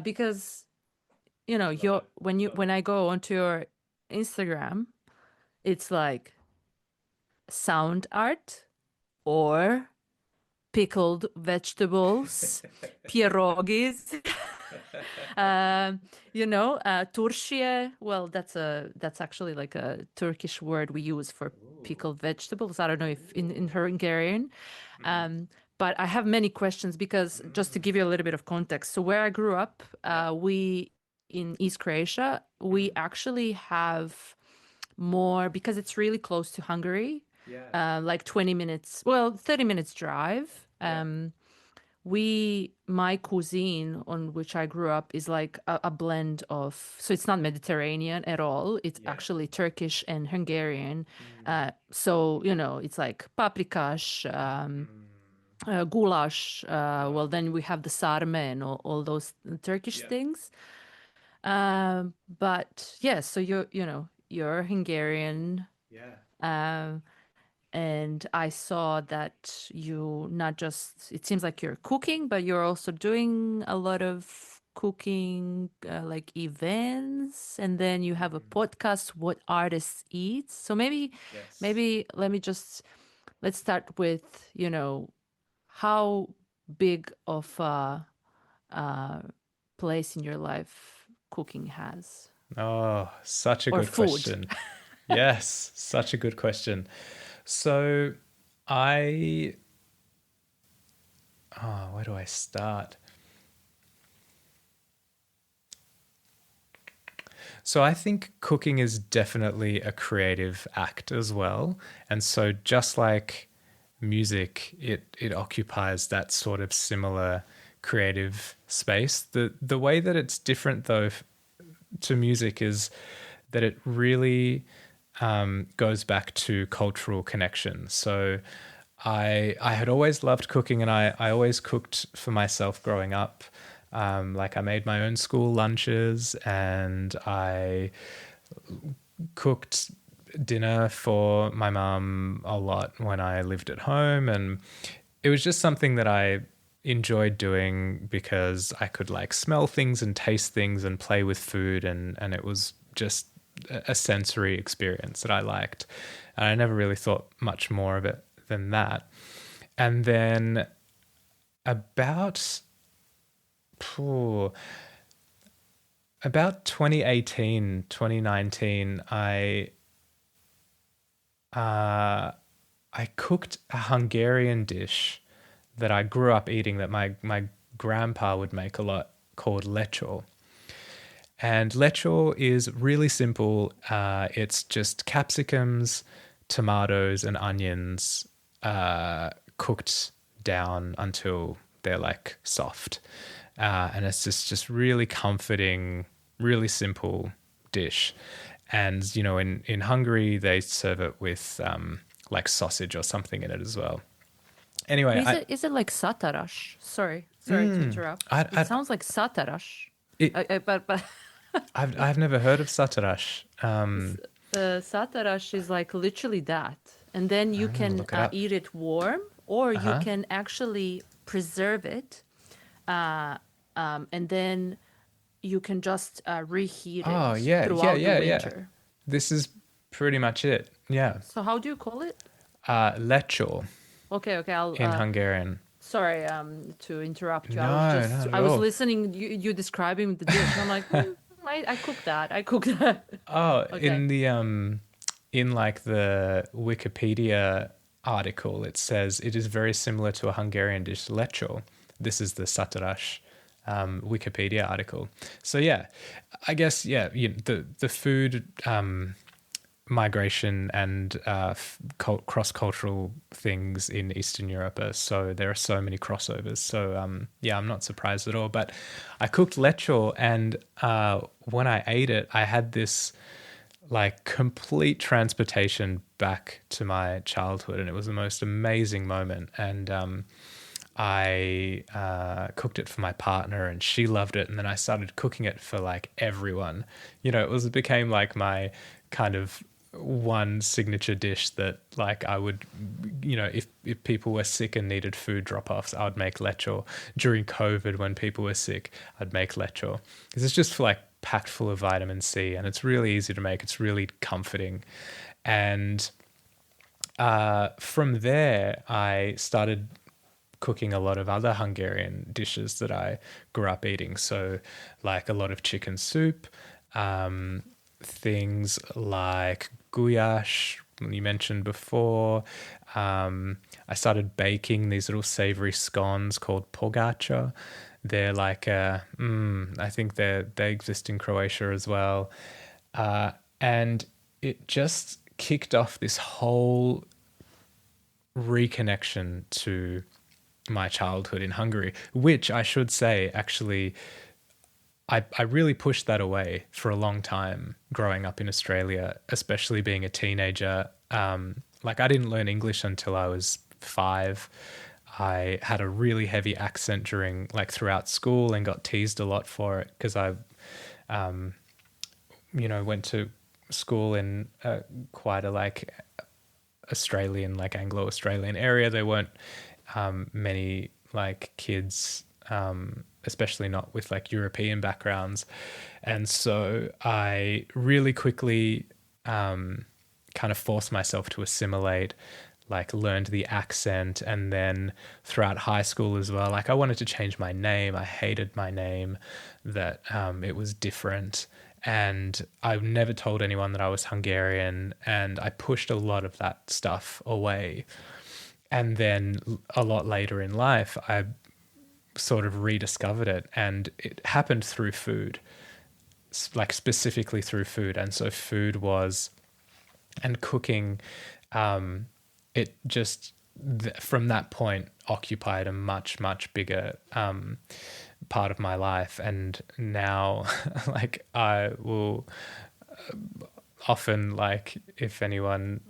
because when I go onto your Instagram, it's like sound art or pickled vegetables, pierogis, turşie. Well, that's actually like a Turkish word we use for pickled vegetables. I don't know if in Hungarian. But I have many questions because just to give you a little bit of context. So where I grew up, we in East Croatia, we actually have more because it's really close to Hungary, like 20 minutes, well, 30 minutes drive. My cuisine on which I grew up is like a blend of, so it's not Mediterranean at all. It's actually Turkish and Hungarian. So, it's like paprikash, goulash. Well, then we have the sarma and all those Turkish things. But yeah, so you're Hungarian. And I saw that you not just, it seems like you're cooking, but you're also doing a lot of cooking, like events. And then you have a podcast, What Artists Eat. So maybe let's start with, how big of a place in your life cooking has, Oh, such a or good food. question. Yes, such a good question. So I, where do I start? So I think cooking is definitely a creative act as well. And so just like music, it occupies that sort of similar creative space. The way that it's different though to music is that it really goes back to cultural connection. So I had always loved cooking, and I always cooked for myself growing up. Like I made my own school lunches, and I cooked dinner for my mum a lot when I lived at home, and it was just something that I enjoyed doing because I could like smell things and taste things and play with food, and it was just a sensory experience that I liked. And I never really thought much more of it than that. And then about 2018, 2019, I cooked a Hungarian dish that I grew up eating that my grandpa would make a lot, called lecsó. And lecsó is really simple. It's just capsicums, tomatoes, and onions cooked down until they're like soft. And it's just really comforting, really simple dish. And, in Hungary, they serve it with like sausage or something in it as well. Anyway, Is it like satarash? Sorry to interrupt. It sounds like satarash. But I've never heard of satarash. Satarash is like literally that. And then you I'm gonna can look it up. eat it warm, or you Uh-huh. can actually preserve it. Uh, and then you can just reheat Oh it yeah, yeah, throughout the yeah, yeah. winter. This is pretty much it. Yeah. So how do you call it? Lecho Okay, okay. I'll in Hungarian. sorry to interrupt you. No, not at I was all. listening you describing the dish, and I'm like, I cook that. I cook that. Oh, Okay. in like the Wikipedia article, it says it is very similar to a Hungarian dish, lecho. This is the Satarash Wikipedia article. So yeah, I guess yeah, the food migration and cross-cultural things in Eastern Europe are so there are so many crossovers. So yeah, I'm not surprised at all. But I cooked lecho, and when I ate it, I had this like complete transportation back to my childhood, and it was the most amazing moment. And I cooked it for my partner, and she loved it. And then I started cooking it for like everyone. It became like my kind of one signature dish that like I would, if people were sick and needed food drop-offs, I would make lecho. During COVID, when people were sick, I'd make lecho because it's just like packed full of vitamin C, and it's really easy to make. It's really comforting. And from there, I started cooking a lot of other Hungarian dishes that I grew up eating. So, like a lot of chicken soup, things like goulash, you mentioned before. I started baking these little savory scones called pogača. They're like, I think they exist in Croatia as well. And it just kicked off this whole reconnection to my childhood in Hungary, which I should say, actually, I really pushed that away for a long time growing up in Australia, especially being a teenager. Like, I didn't learn English until I was 5. I had a really heavy accent throughout school and got teased a lot for it because I, went to school in quite a Australian, like Anglo-Australian area. There weren't many like kids, especially not with like European backgrounds. And so I really quickly kind of forced myself to assimilate, like learned the accent. And then throughout high school as well, like I wanted to change my name. I hated my name, that it was different. And I never told anyone that I was Hungarian, and I pushed a lot of that stuff away. And then a lot later in life, I sort of rediscovered it, and it happened through food, like specifically through food. And so food was, and cooking, it just, from that point, occupied a much, much bigger part of my life. And now, like, I will often, like, if anyone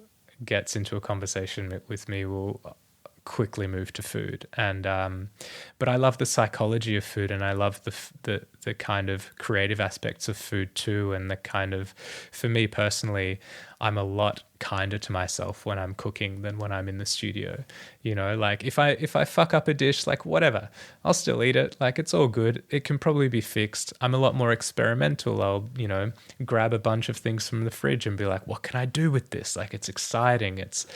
gets into a conversation with me, will quickly move to food. And but I love the psychology of food, and I love the kind of creative aspects of food too. And the kind of, for me personally, I'm a lot kinder to myself when I'm cooking than when I'm in the studio. Like if I fuck up a dish, like whatever, I'll still eat it. Like it's all good. It can probably be fixed. I'm a lot more experimental. I'll, grab a bunch of things from the fridge and be like, what can I do with this? Like it's exciting. It's,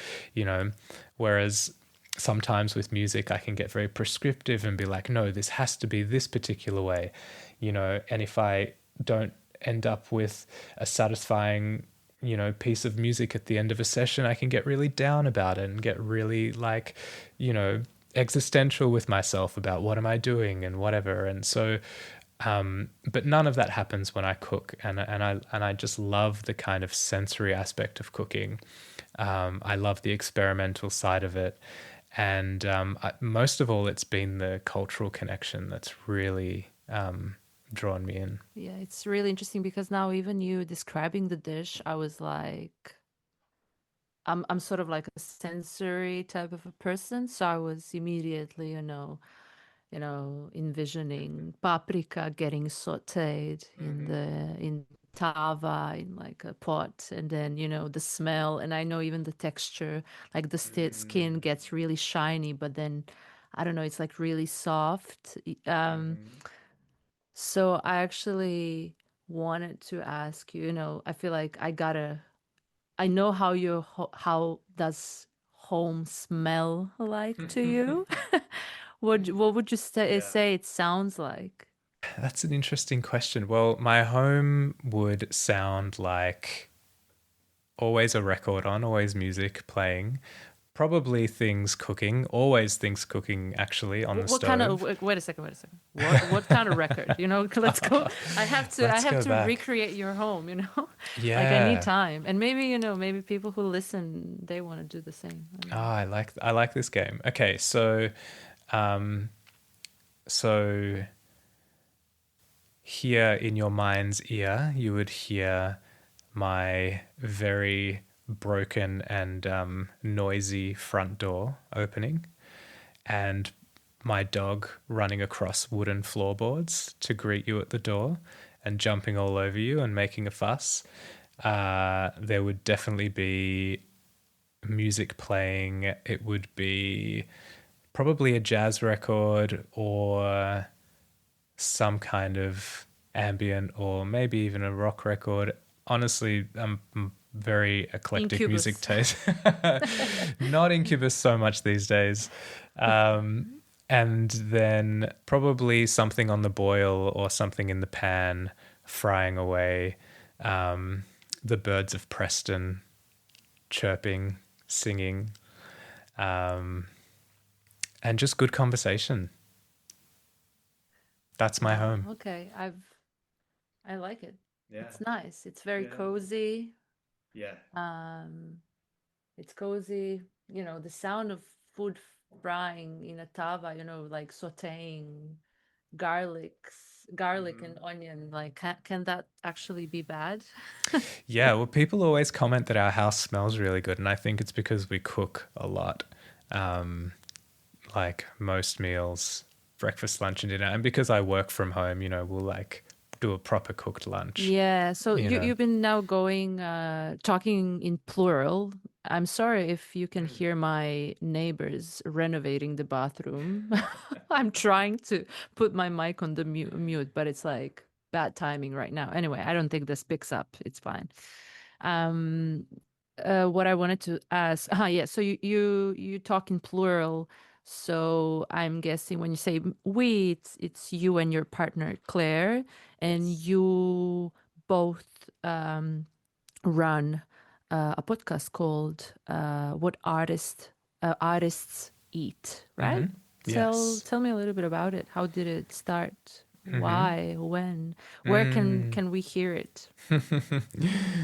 whereas sometimes with music, I can get very prescriptive and be like, no, this has to be this particular way, and if I don't end up with a satisfying, piece of music at the end of a session, I can get really down about it and get really like, existential with myself about what am I doing and whatever. And so, but none of that happens when I cook, and I just love the kind of sensory aspect of cooking. I love the experimental side of it. And most of all, it's been the cultural connection that's really drawn me in. Yeah, it's really interesting because now even you describing the dish, I was like, I'm sort of like a sensory type of a person, so I was immediately, envisioning paprika getting sautéed in tava in like a pot, and then the smell, and I know even the texture, like the skin gets really shiny, but then I don't know, it's like really soft. So I actually wanted to ask you, I feel like I know how how does home smell like to you? What would you Yeah. say it sounds like? That's an interesting question. Well, my home would sound like always a record on, always music playing, probably things cooking, always things cooking actually on the What kind of, stove. wait a second, wait a second. What kind of record? Let's go. I Let's have go to back. recreate your home. Like I need Yeah. time. And maybe, maybe people who listen, they want to do the same. I don't Oh, know. I like this game. Okay, um so here in your mind's ear, you would hear my very broken and noisy front door opening, and my dog running across wooden floorboards to greet you at the door and jumping all over you and making a fuss. There would definitely be music playing. It would be probably a jazz record or some kind of ambient or maybe even a rock record. Honestly, I'm very eclectic music Incubus. taste. Not Incubus so much these days. And then probably something on the boil or something in the pan frying away. The birds of Preston chirping, singing, um, and just good conversation. That's my Wow. home. Okay. I like it. Yeah. It's nice. It's very Yeah. cozy. Yeah. Um, it's cozy. The sound of food frying in a tava, like sautéing garlic and onion. Like, can that actually be bad? Yeah, well, people always comment that our house smells really good, and I think it's because we cook a lot, um, like most meals, breakfast, lunch, and dinner. And because I work from home, we'll like do a proper cooked lunch, Yeah, so you know. you've been now going talking in plural. I'm sorry if you can hear my neighbors renovating the bathroom. I'm trying to put my mic on the mute, but it's like bad timing right now. Anyway, I don't think this picks up. It's fine. Um, what I wanted to ask, yeah, so you talk in plural. So I'm guessing when you say we, it's you and your partner Claire, and Yes. you both run a podcast called "What Artists Eat," right? Mm-hmm. Yes. Tell me a little bit about it. How did it start? Mm-hmm. Why? When? Where Mm. can we hear it?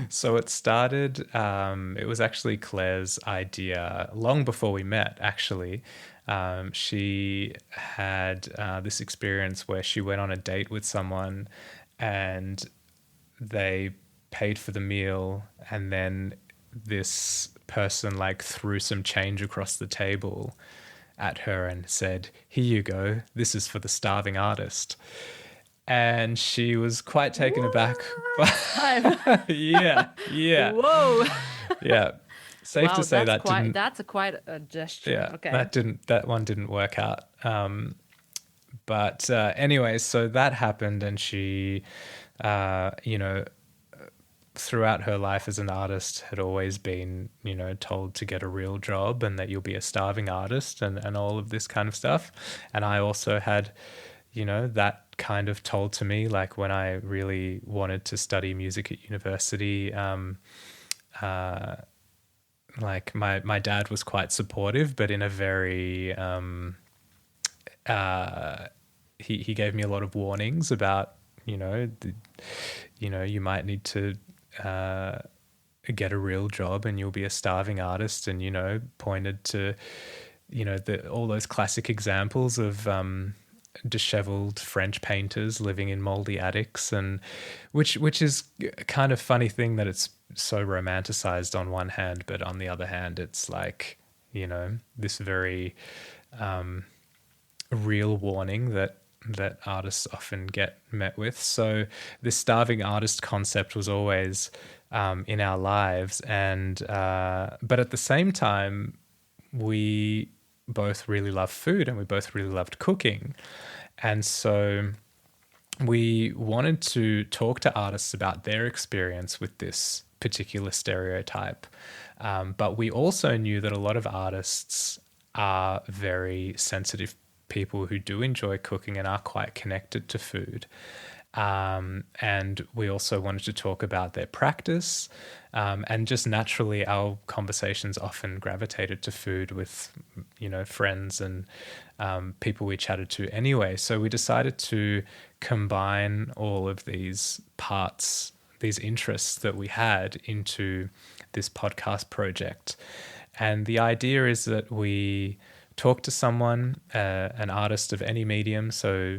So it started, it was actually Claire's idea long before we met, actually. She had this experience where she went on a date with someone and they paid for the meal, and then this person like threw some change across the table at her and said, "Here you go. This is for the starving artist." And she was quite taken aback. What? But yeah, yeah, Whoa. yeah. Safe to Wow, say that didn't. that's a quite a gesture. Yeah, Okay. that one didn't work out. But anyway, so that happened, and she, you know, throughout her life as an artist had always been, told to get a real job and that you'll be a starving artist and all of this kind of stuff. And I also had, that kind of told to me, like when I really wanted to study music at university. Uh, like my dad was quite supportive, but in a very, uh, he gave me a lot of warnings about, you might need to uh, get a real job and you'll be a starving artist, and pointed to all those classic examples of disheveled French painters living in moldy attics, and which is a kind of funny thing that it's so romanticized on one hand, but on the other hand it's like this very real warning that that artists often get met with. So this starving artist concept was always in our lives, and but at the same time, we both really love food and we both really loved cooking, and so we wanted to talk to artists about their experience with this particular stereotype. But we also knew that a lot of artists are very sensitive people who do enjoy cooking and are quite connected to food. And we also wanted to talk about their practice. And just naturally, our conversations often gravitated to food with, friends and people we chatted to anyway. So we decided to combine all of these parts, these interests that we had into this podcast project. And the idea is that we talk to someone, an artist of any medium. So,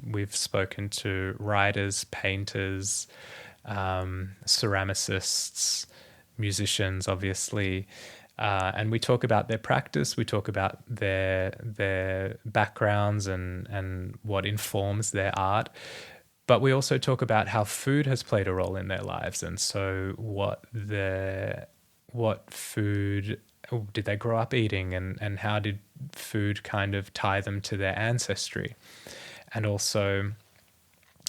we've spoken to writers, painters, ceramicists, musicians, obviously. And we talk about their practice. We talk about their backgrounds and what informs their art. But we also talk about how food has played a role in their lives. And so what food did they grow up eating, and how did food kind of tie them to their ancestry? And also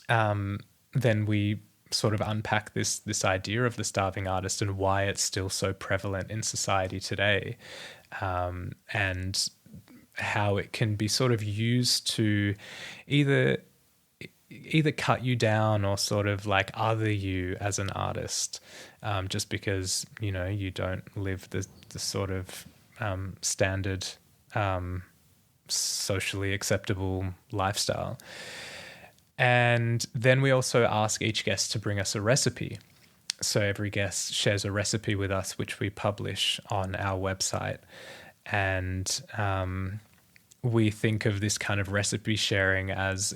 then we sort of unpack this idea of the starving artist and why it's still so prevalent in society today, and how it can be sort of used to either cut you down or sort of like other you as an artist, just because you don't live the sort of standard socially acceptable lifestyle. And then we also ask each guest to bring us a recipe. So every guest shares a recipe with us, which we publish on our website. And we think of this kind of recipe sharing as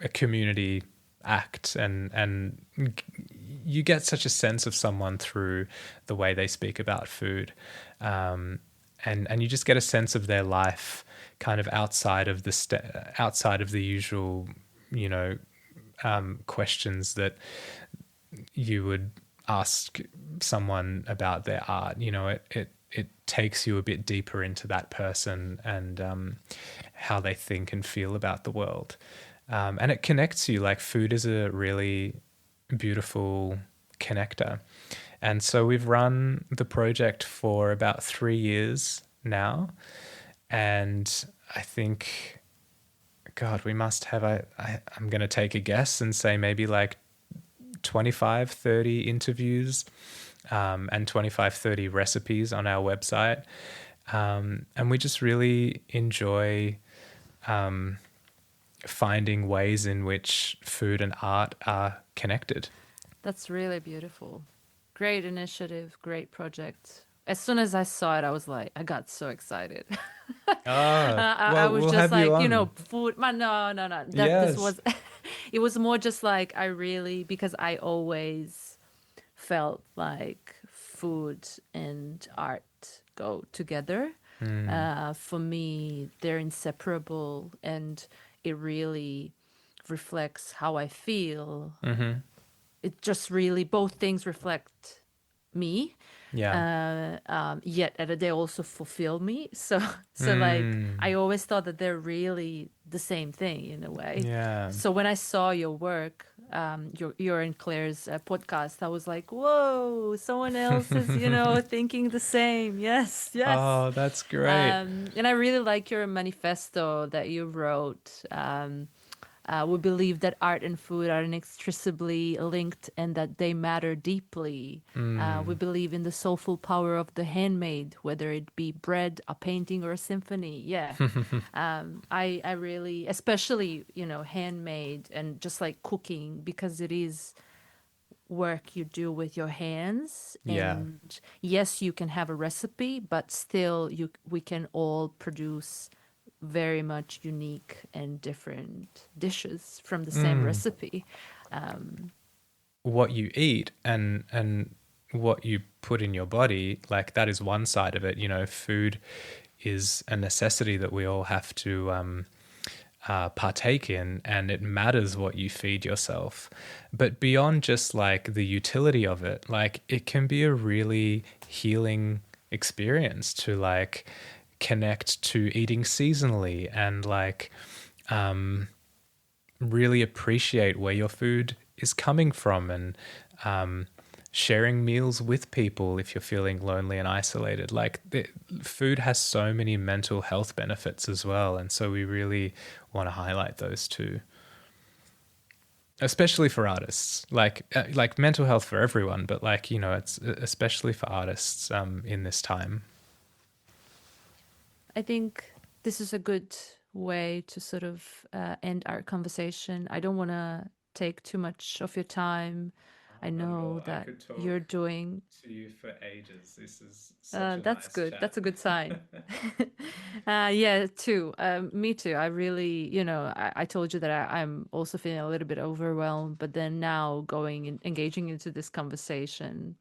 a community act, and you get such a sense of someone through the way they speak about food, and you just get a sense of their life kind of outside of the usual questions that you would ask someone about their art. It takes you a bit deeper into that person and how they think and feel about the world. And it connects you. Like, food is a really beautiful connector. And so we've run the project for about 3 years now. And I think, God, we must have, I'm going to take a guess and say maybe like 25, 30 interviews and 25, 30 recipes on our website. And we just really enjoy finding ways in which food and art are connected. That's really beautiful. Great initiative, great project. As soon as I saw it, I was like, I got so excited. I was we'll just have you like, on. food. Man, no. Yes. This was, it was more just like, because I always felt like food and art go together. For me, they're inseparable, and it really reflects how I feel. Mm-hmm. It just really, both things reflect me. Yeah. Yet they also fulfill me. So like, I always thought that they're really the same thing in a way. Yeah. So when I saw your work, your and Claire's podcast, I was like, whoa, someone else is, thinking the same. Yes. Oh, that's great. And I really like your manifesto that you wrote. We believe that art and food are inextricably linked and that they matter deeply. We believe in the soulful power of the handmade, whether it be bread, a painting, or a symphony. Yeah. I really, especially, handmade and just like cooking, because it is work you do with your hands. Yeah. And yes, you can have a recipe, but still we can all produce very much unique and different dishes from the same recipe. What you eat and what you put in your body, like, that is one side of it. Food is a necessity that we all have to partake in, and it matters what you feed yourself. But beyond just like the utility of it, like it can be a really healing experience to like connect to eating seasonally and like really appreciate where your food is coming from, and sharing meals with people if you're feeling lonely and isolated. Like food has so many mental health benefits as well, and so we really want to highlight those too, especially for artists. Like mental health for everyone, but like, you know, it's especially for artists in this time. I think this is a good way to sort of end our conversation. I don't want to take too much of your time. I Not at know all. I that could talk you're doing. to you for ages. This is such a That's nice good. chat. That's a good sign. Yeah, too. Me too. I really, I told you that I'm also feeling a little bit overwhelmed, but then now going and engaging into this conversation,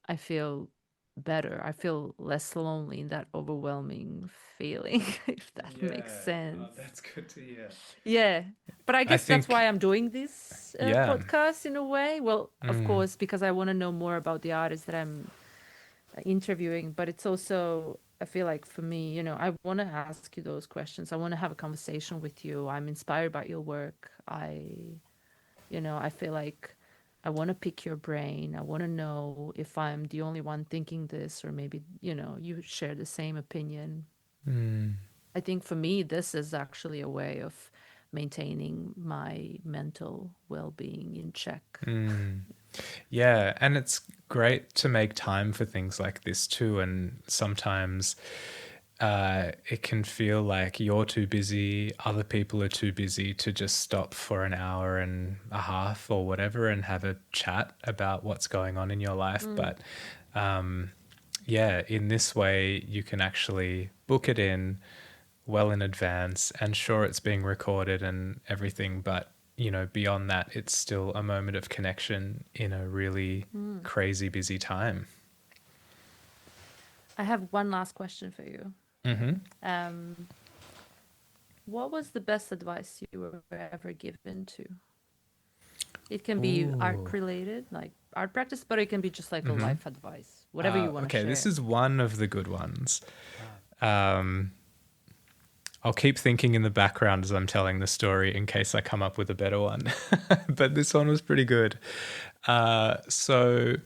I feel better. I feel less lonely in that overwhelming feeling, if that makes Yeah, sense. that's good to hear. Yeah. But I I guess that's why think, I'm doing this yeah. podcast in a way. Well, of Mm, course, because I want to know more about the artists that I'm interviewing, but it's also, I feel like for me, I want to ask you those questions. I want to have a conversation with you. I'm inspired by your work. I feel like I want to pick your brain. I want to know if I'm the only one thinking this, or maybe, you share the same opinion. mm, I think for me, this is actually a way of maintaining my mental well-being in check. mm. Yeah, and it's great to make time for things like this too. And sometimes it can feel like you're too busy, other people are too busy to just stop for an hour and a half or whatever and have a chat about what's going on in your life. But yeah, in this way, you can actually book it in well in advance, and sure, it's being recorded and everything, but you know, beyond that, it's still a moment of connection in a really crazy busy time. I have one last question for you. Mm-hmm. Um, what was the best advice you were ever given to? It can be art Ooh. related, like art practice, but it can be just like a Mm-hmm. life advice, whatever you want to Okay, this share. is one of the good ones. Um, I'll keep thinking in the background as I'm telling the story in case I come up with a better one. But this one was pretty good. So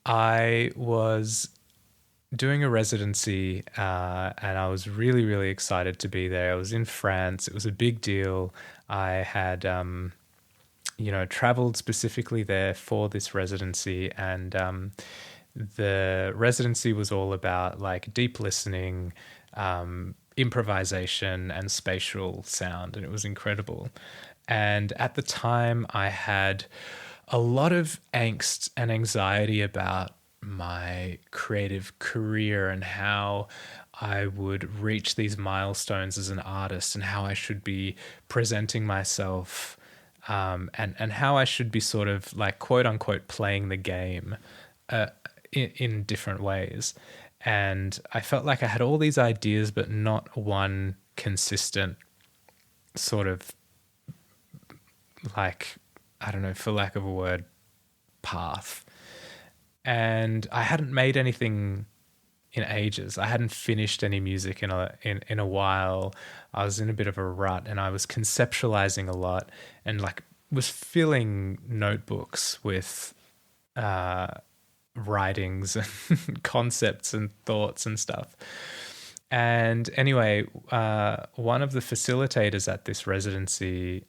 I was doing a residency, and I was really, really excited to be there. I was in France. It was a big deal. I had, traveled specifically there for this residency, and the residency was all about like deep listening, improvisation, and spatial sound, and it was incredible. And at the time, I had a lot of angst and anxiety about my creative career and how I would reach these milestones as an artist, and how I should be presenting myself, and how I should be sort of like quote unquote playing the game in different ways. And I felt like I had all these ideas, but not one consistent sort of, like, I don't know, for lack of a word, path. And I hadn't made anything in ages. I hadn't finished any music in a while. I was in a bit of a rut, and I was conceptualizing a lot, and like was filling notebooks with writings and concepts and thoughts and stuff. And anyway, one of the facilitators at this residency,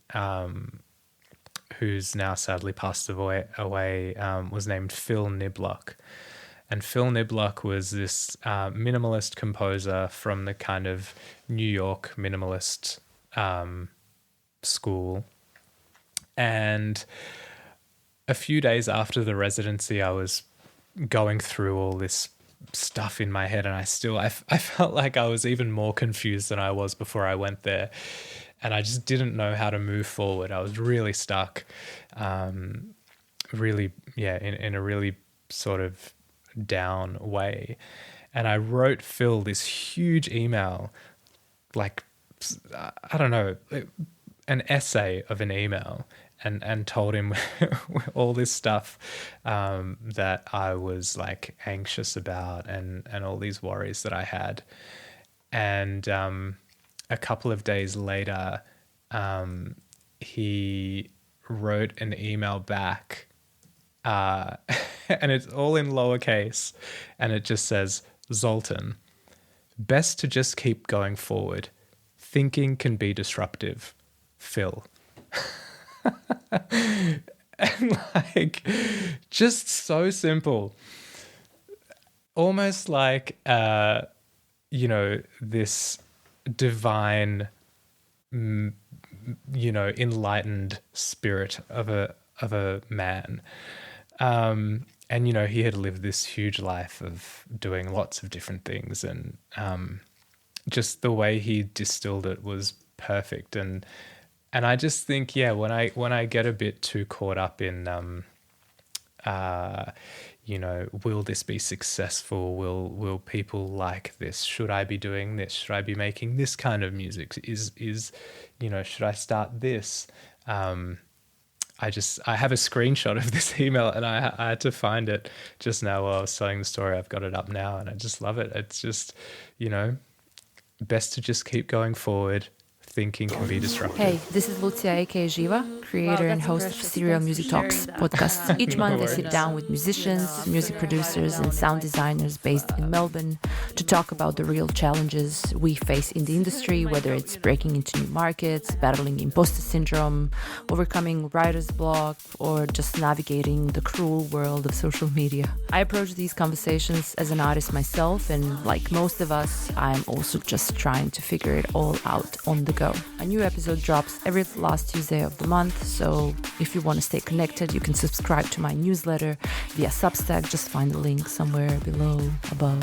who's now sadly passed away, was named Phil Niblock. And Phil Niblock was this minimalist composer from the kind of New York minimalist school. And a few days after the residency, I was going through all this stuff in my head, and I felt like I was even more confused than I was before I went there, and I just didn't know how to move forward. I was really stuck, really, yeah, in a really sort of down way. And I wrote Phil this huge email, like I don't know, an essay of an email and told him all this stuff that I was like anxious about and all these worries that I had. And a couple of days later, he wrote an email back and it's all in lowercase, and it just says, Zoltan, best to just keep going forward. Thinking can be disruptive. Phil. And like, just so simple. Almost like, this divine, enlightened spirit of a man. And, he had lived this huge life of doing lots of different things, and just the way he distilled it was perfect. And I just think, when I get a bit too caught up in, will this be successful? Will people like this? Should I be doing this? Should I be making this kind of music? Should I start this? I have a screenshot of this email, and I had to find it just now while I was telling the story. I've got it up now, and I just love it. It's just, best to just keep going forward. Thinking can be disruptive. Hey, this is Lucia, aka Živa, creator and host of Serial Music Talks podcast. Each month I sit down with musicians, music producers, and sound designers based in Melbourne to talk about the real challenges we face in the industry, whether it's breaking into new markets, battling imposter syndrome, overcoming writer's block, or just navigating the cruel world of social media. I approach these conversations as an artist myself, and like most of us, I'm also just trying to figure it all out on the go. A new episode drops every last Tuesday of the month, so if you want to stay connected, you can subscribe to my newsletter via Substack. Just find the link somewhere below, above.